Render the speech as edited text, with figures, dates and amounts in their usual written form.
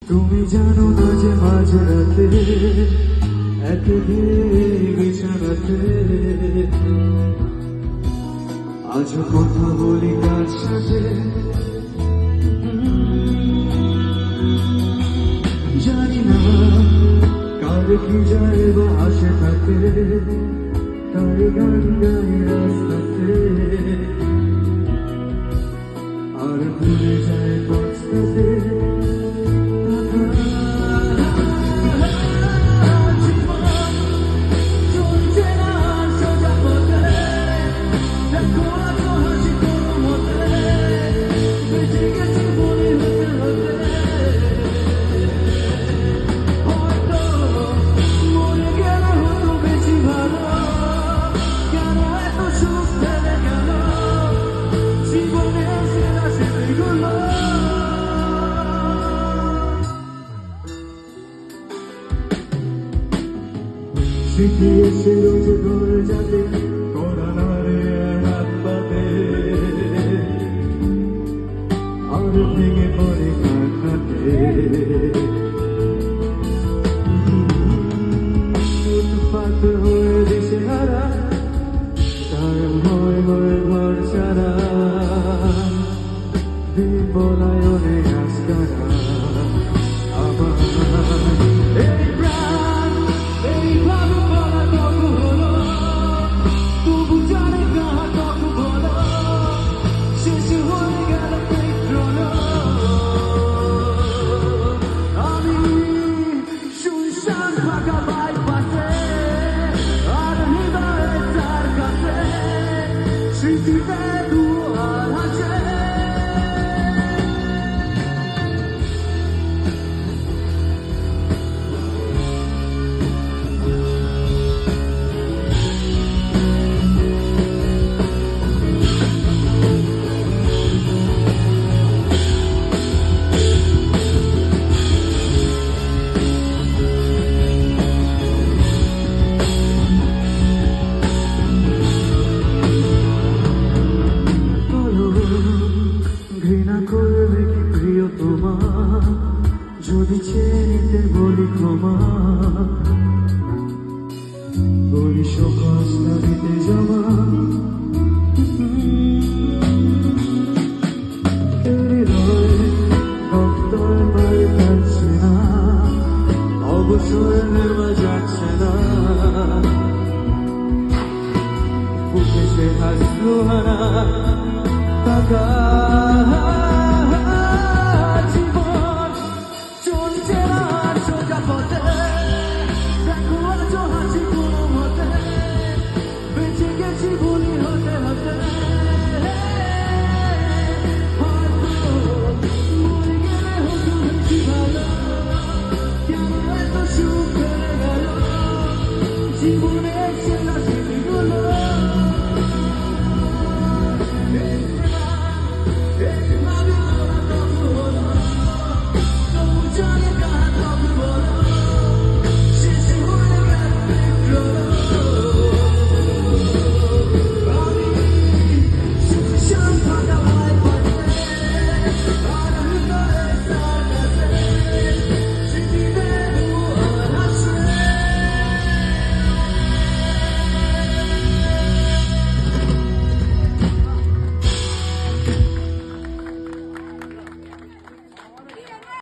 তুমি জানো না যে মাঝরাতে একে বিছানাতে আজ কথা বলি কার সাথে জানি না কার কি যায় বা আসে থাকে কার গান গাই রাস্তাতে আর ভুলে যায় পথটাতে স্মৃতি এসে রোজ ঘর যাতে করানারে রাত পাতে আর ভেঙে পড়ে কান্নাতে উৎপাত হয়ে দিশে হারা তার ভয় ঘর ছাড়া বিপলায়নে আসকারা আমার যদি চেয়ে বলি ক্ষমা বলি সকস্তা দিতে জমা যাচ্ছে না অবসর নেওয়া যাচ্ছে না বুকে সে হাসলো হারা টাকা জীবনের